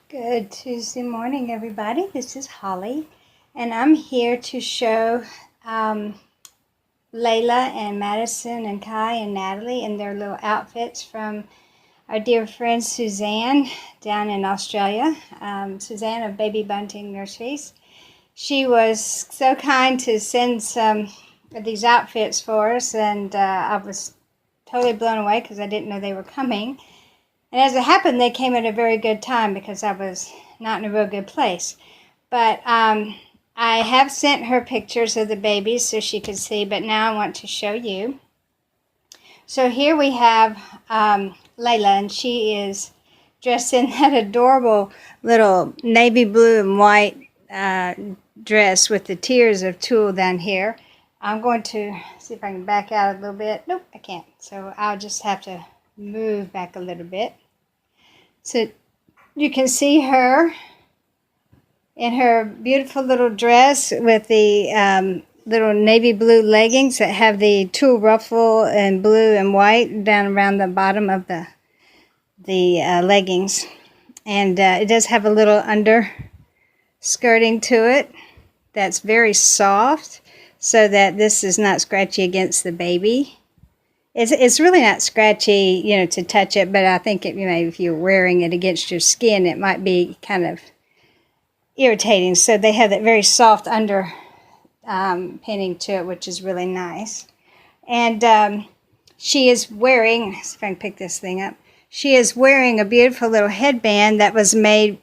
Good Tuesday morning, everybody. This is Holly, and I'm here to show Layla and Madison and Kai and Natalie in their little outfits from our dear friend Suzanne down in Australia. Suzanne of Baby Bunting Nurseries. She was so kind to send some of these outfits for us, and I was totally blown away because I didn't know they were coming. And as it happened, they came at a very good time because I was not in a real good place. But I have sent her pictures of the babies so she could see, but now I want to show you. So here we have Layla, and she is dressed in that adorable little navy blue and white dress with the tiers of tulle down here. I'm going to see if I can back out a little bit. Nope, I can't. So I'll just have to move back a little bit. So you can see her in her beautiful little dress with the little navy blue leggings that have the tulle ruffle and blue and white down around the bottom of the leggings. And it does have a little under skirting to it that's very soft so that this is not scratchy against the baby. It's really not scratchy, to touch it, but I think if you're wearing it against your skin, it might be kind of irritating. So they have that very soft under pinning to it, which is really nice. And she is wearing, let's see if I can pick this thing up. She is wearing a beautiful little headband that was made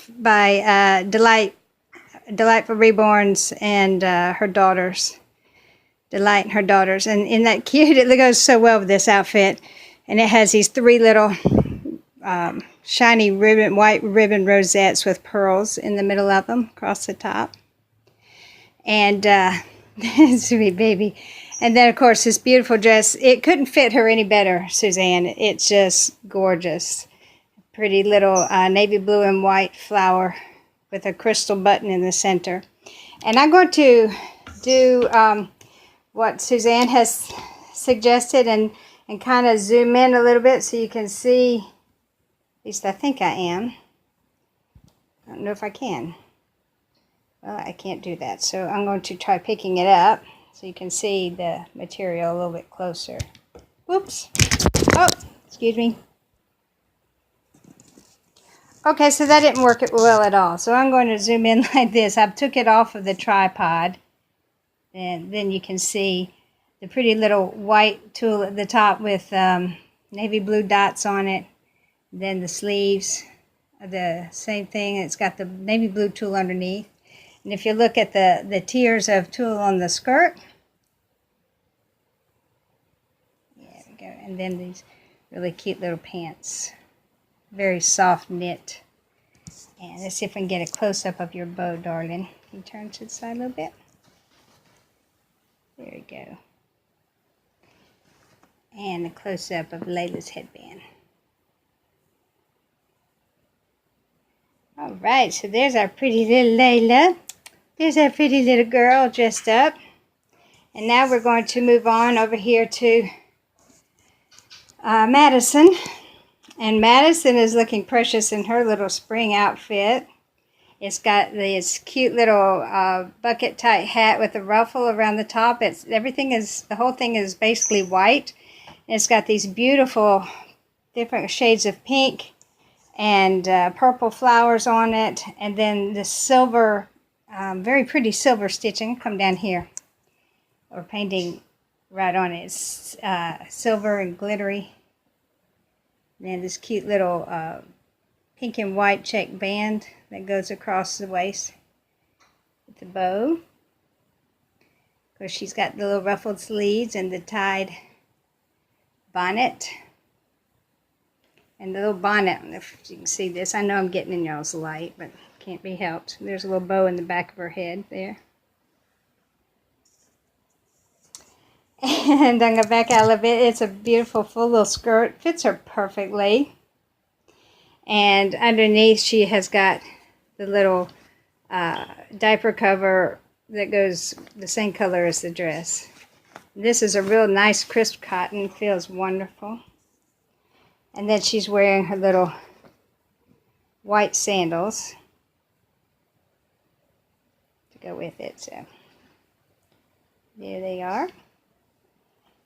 by Delightful Reborns and her daughters. Delight and her daughters. And isn't that cute? It goes so well with this outfit. And it has these three little shiny white ribbon rosettes with pearls in the middle of them across the top. And sweet baby. And then, of course, this beautiful dress. It couldn't fit her any better, Suzanne. It's just gorgeous. Pretty little navy blue and white flower with a crystal button in the center. And I'm going to do what Suzanne has suggested and kind of zoom in a little bit so you can see, at least I think I am. I don't know if I can. Well, I can't do that, so I'm going to try picking it up so you can see the material a little bit closer. Whoops. Oh, excuse me. Okay, so that didn't work well at all, so I'm going to zoom in like this. I took it off of the tripod. And then you can see the pretty little white tulle at the top with navy blue dots on it. Then the sleeves are the same thing. It's got the navy blue tulle underneath. And if you look at the tiers of tulle on the skirt, there we go. And then these really cute little pants. Very soft knit. And let's see if we can get a close-up of your bow, darling. Can you turn to the side a little bit? There we go. And a close-up of Layla's headband. All right, so there's our pretty little Layla. There's our pretty little girl dressed up. And now we're going to move on over here to Madison. And Madison is looking precious in her little spring outfit. It's got this cute little bucket tight hat with a ruffle around the top. The whole thing is basically white. And it's got these beautiful different shades of pink and purple flowers on it. And then the silver, very pretty silver stitching. Come down here. Or painting right on it. It's silver and glittery. And this cute little pink and white check band that goes across the waist with the bow. Of course, she's got the little ruffled sleeves and the tied bonnet. And the little bonnet, I don't know if you can see this. I know I'm getting in y'all's light, but can't be helped. There's a little bow in the back of her head there. And I'm going to back out a little bit. It's a beautiful full little skirt. Fits her perfectly. And underneath she has got the little diaper cover that goes the same color as the dress. This is a real nice crisp cotton. Feels wonderful. And then she's wearing her little white sandals to go with it. So there they are.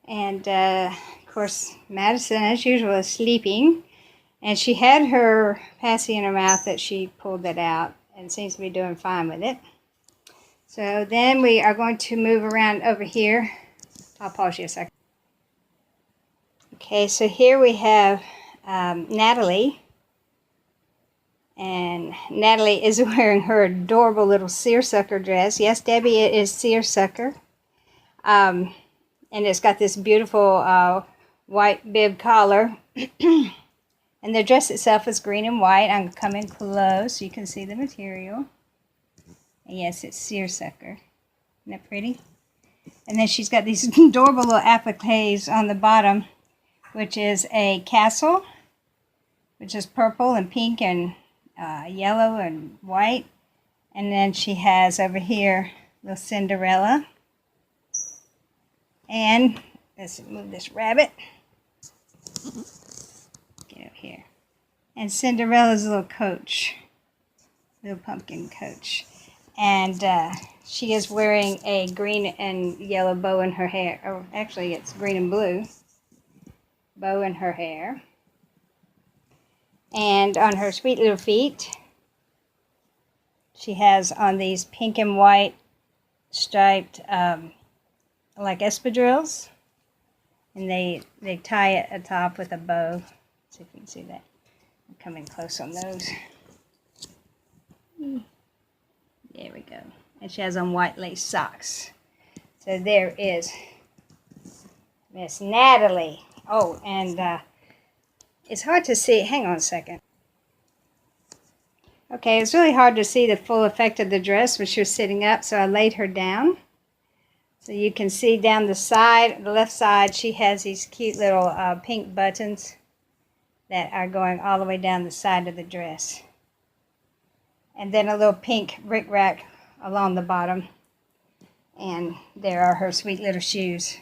And of course, Madison, as usual, is sleeping. And she had her passy in her mouth that she pulled that out and seems to be doing fine with it. So then we are going to move around over here. I'll pause you a second. Okay, so here we have Natalie. And Natalie is wearing her adorable little seersucker dress. Yes, Debbie, it is seersucker. And it's got this beautiful white bib collar. And the dress itself is green and white. I'm coming close so you can see the material. And yes, it's seersucker. Isn't that pretty? And then she's got these adorable little appliques on the bottom, which is a castle, which is purple and pink and yellow and white. And then she has over here little Cinderella. And let's move this rabbit. Get up here. And Cinderella's little coach, little pumpkin coach. And she is wearing a green and yellow bow in her hair. Or actually, it's green and blue bow in her hair. And on her sweet little feet, she has on these pink and white striped like espadrilles. And they tie it atop with a bow. Let's see if you can see that. I'm coming close on those. There we go. And she has on white lace socks. So there is Miss Natalie. Oh, and it's hard to see. Hang on a second. Okay, it's really hard to see the full effect of the dress when she was sitting up, so I laid her down. So you can see down the side, the left side, she has these cute little pink buttons that are going all the way down the side of the dress. And then a little pink rickrack along the bottom. And there are her sweet little shoes.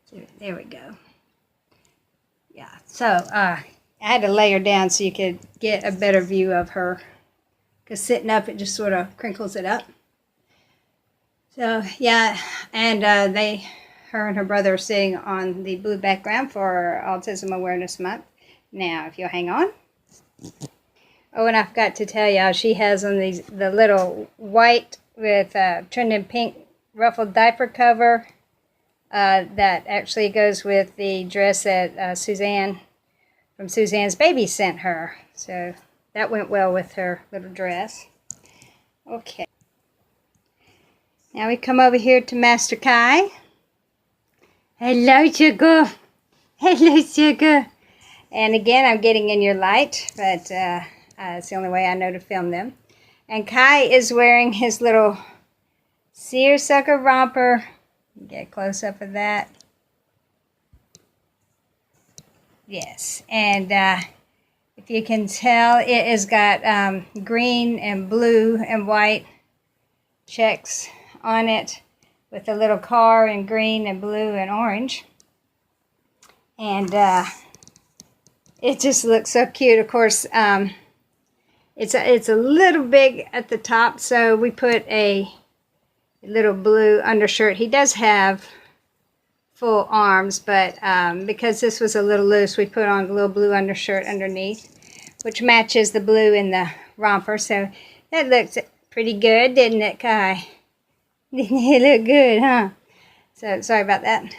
So there we go. Yeah, so I had to lay her down so you could get a better view of her. Because sitting up, it just sort of crinkles it up. So, yeah, and her and her brother are sitting on the blue background for Autism Awareness Month. Now, if you'll hang on. Oh, and I forgot to tell y'all, she has on the little white with trimmed in pink ruffled diaper cover that actually goes with the dress that Suzanne from Suzanne's Baby sent her. So that went well with her little dress. Okay. Now we come over here to Master Kai. Hello, sugar. Hello, sugar. And again, I'm getting in your light, but it's the only way I know to film them. And Kai is wearing his little seersucker romper. Get a close-up of that. Yes, and if you can tell, it has got green and blue and white checks on it with a little car in green and blue and orange. And it just looks so cute. Of course, it's a little big at the top, so we put a little blue undershirt. He does have full arms, but because this was a little loose, we put on a little blue undershirt underneath, which matches the blue in the romper. So that looks pretty good, didn't it, Kai? Didn't it look good, huh? So sorry about that.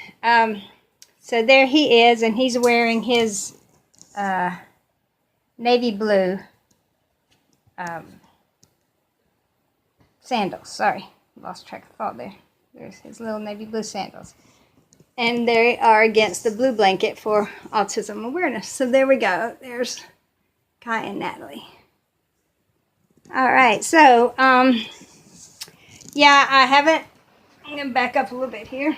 So there he is, and he's wearing his navy blue sandals. Sorry, lost track of thought there. There's his little navy blue sandals. And they are against the blue blanket for autism awareness. So there we go. There's Kai and Natalie. All right, so yeah, I'm going to back up a little bit here.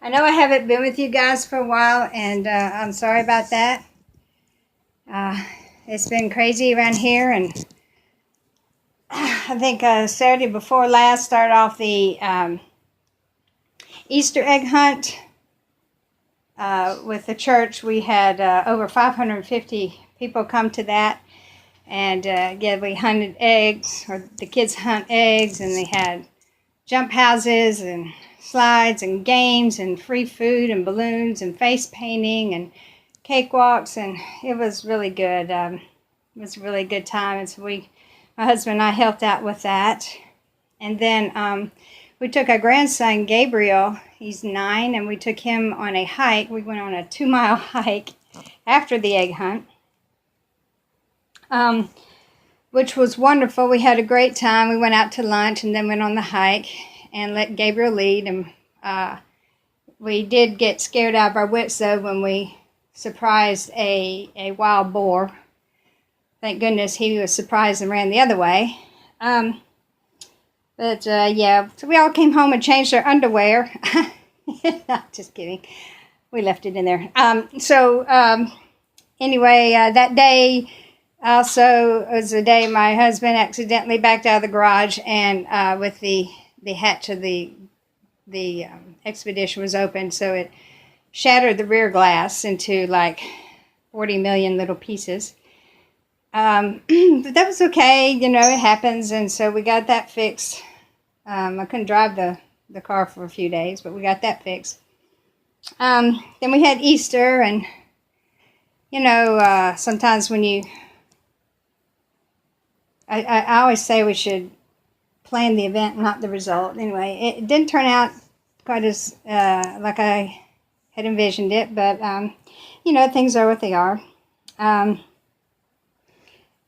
I know I haven't been with you guys for a while, and I'm sorry about that. It's been crazy around here, and I think Saturday before last started off the Easter egg hunt with the church. We had over 550 people come to that. And yeah, we hunted eggs, or the kids hunt eggs, and they had jump houses and slides and games and free food and balloons and face painting and cakewalks, and it was really good. It was a really good time, and so my husband and I helped out with that. And then we took our grandson, Gabriel, he's 9, and we took him on a hike. We went on a 2-mile hike after the egg hunt, which was wonderful. We had a great time. We went out to lunch and then went on the hike and let Gabriel lead. And we did get scared out of our wits, though, when we surprised a wild boar. Thank goodness he was surprised and ran the other way. But yeah, so we all came home and changed our underwear. Just kidding. We left it in there. Anyway, that day also was the day my husband accidentally backed out of the garage, and with the hatch of the expedition was open, so it shattered the rear glass into like 40 million little pieces. But that was okay, you know, it happens, and so we got that fixed. I couldn't drive the car for a few days, but we got that fixed. Then we had Easter, and, you know, sometimes when I always say we should plan the event, not the result. Anyway, it didn't turn out quite as like I had envisioned it, but, you know, things are what they are.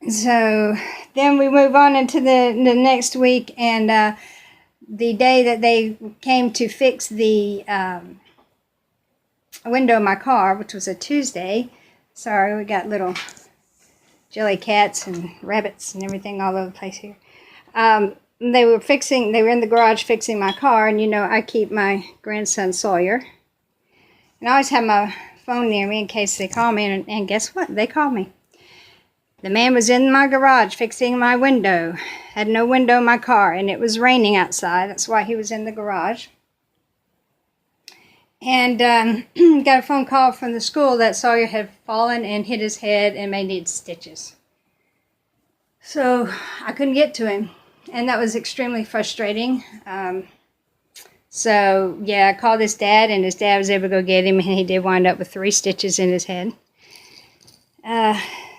So then we move on into the next week, and the day that they came to fix the window of my car, which was a Tuesday. Sorry, we got little jelly cats and rabbits and everything all over the place here. They were in the garage fixing my car, and you know, I keep my grandson Sawyer. And I always have my phone near me in case they call me, and guess what? They called me. The man was in my garage fixing my window. Had no window in my car, and it was raining outside. That's why he was in the garage. And got a phone call from the school that Sawyer had fallen and hit his head and may need stitches. So I couldn't get to him, and that was extremely frustrating. So yeah, I called his dad, and his dad was able to go get him, and he did wind up with 3 stitches in his head.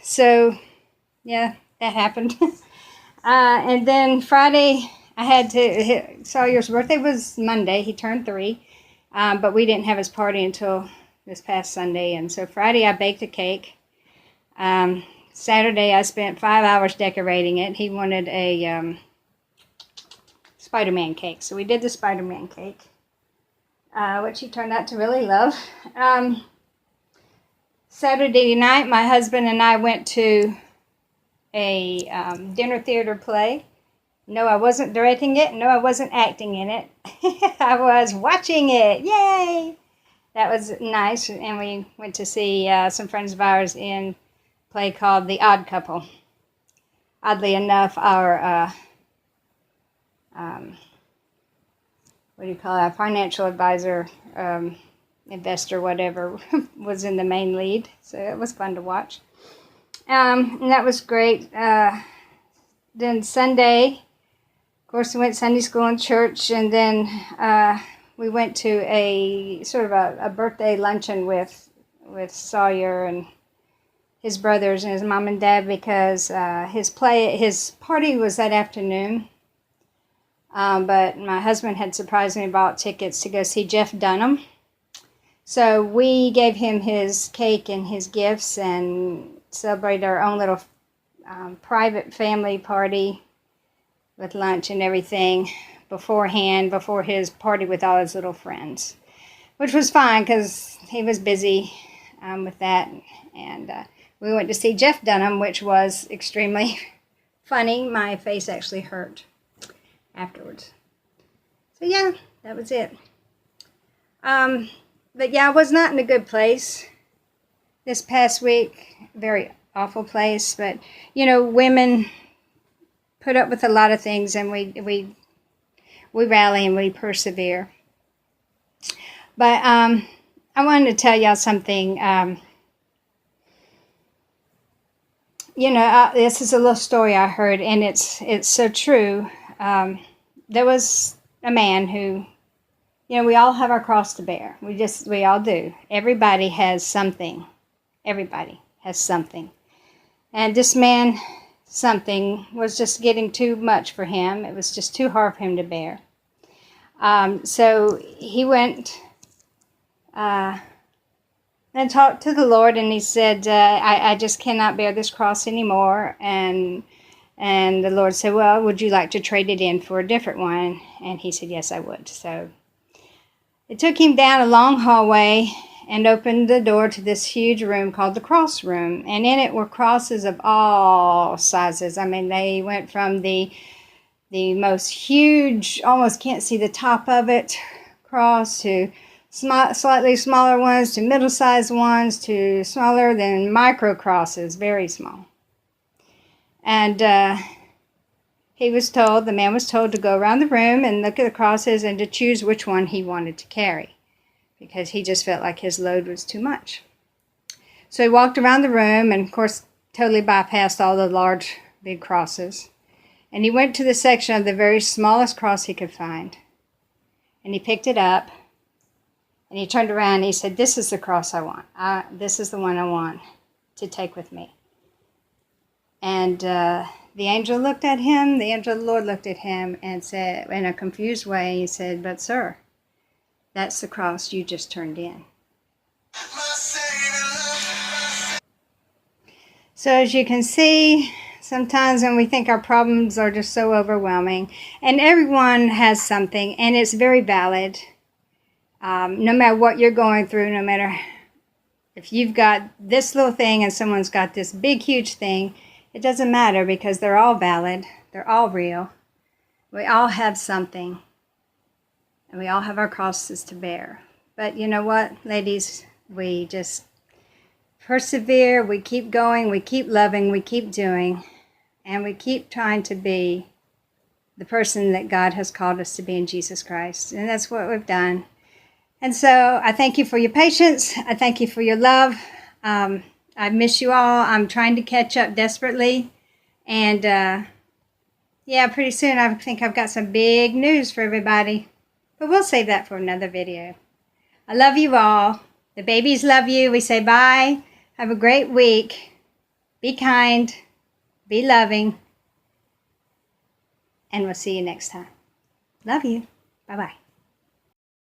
So yeah, that happened. And then Friday, Sawyer's birthday was Monday. He turned 3. But we didn't have his party until this past Sunday. And so Friday, I baked a cake. Saturday, I spent 5 hours decorating it. He wanted a Spider-Man cake. So we did the Spider-Man cake, which he turned out to really love. Saturday night, my husband and I went to a dinner theater play. No, I wasn't directing it. No, I wasn't acting in it. I was watching it. Yay! That was nice. And we went to see some friends of ours in a play called The Odd Couple. Oddly enough, our our financial advisor, investor, whatever, was in the main lead. So it was fun to watch. And that was great. Then Sunday, of course, we went to Sunday school and church, and then we went to a sort of a birthday luncheon with Sawyer and his brothers and his mom and dad, because his party was that afternoon. But my husband had surprised me and bought tickets to go see Jeff Dunham. So we gave him his cake and his gifts and celebrated our own little private family party with lunch and everything beforehand, before his party with all his little friends, which was fine because he was busy with that. And we went to see Jeff Dunham, which was extremely funny. My face actually hurt afterwards. So yeah, that was it. But yeah, I was not in a good place this past week. Very awful place. But, you know, women put up with a lot of things, and we rally and we persevere. But I wanted to tell y'all something. you know, this is a little story I heard, and it's so true. There was a man who, you know, we all have our cross to bear. We all do. Everybody has something. Everybody has something. And this man, something was just getting too much for him. It was just too hard for him to bear. So he went and talked to the Lord, and he said, I just cannot bear this cross anymore. And the Lord said, well, would you like to trade it in for a different one? And he said, yes, I would. So it took him down a long hallway and opened the door to this huge room called the cross room. And in it were crosses of all sizes. I mean, they went from the most huge, almost can't see the top of it, cross, to slightly smaller ones, to middle-sized ones, to smaller than micro crosses, very small. And the man was told to go around the room and look at the crosses and to choose which one he wanted to carry, because he just felt like his load was too much. So he walked around the room and, of course, totally bypassed all the large, big crosses. And he went to the section of the very smallest cross he could find. And he picked it up, and he turned around and he said, this is the cross I want. This is the one I want to take with me. And the angel looked at him, the angel of the Lord looked at him and said, in a confused way, he said, but sir, that's the cross you just turned in. So as you can see, sometimes when we think our problems are just so overwhelming, and everyone has something, and it's very valid, no matter what you're going through, no matter if you've got this little thing and someone's got this big, huge thing, it doesn't matter, because they're all valid, they're all real. We all have something. And we all have our crosses to bear. But you know what, ladies? We just persevere, we keep going, we keep loving, we keep doing, and we keep trying to be the person that God has called us to be in Jesus Christ. And that's what we've done. And so I thank you for your patience. I thank you for your love. I miss you all. I'm trying to catch up desperately. And yeah, pretty soon I think I've got some big news for everybody. But we'll save that for another video. I love you all. The babies love you. We say bye. Have a great week. Be kind. Be loving. And we'll see you next time. Love you. Bye-bye.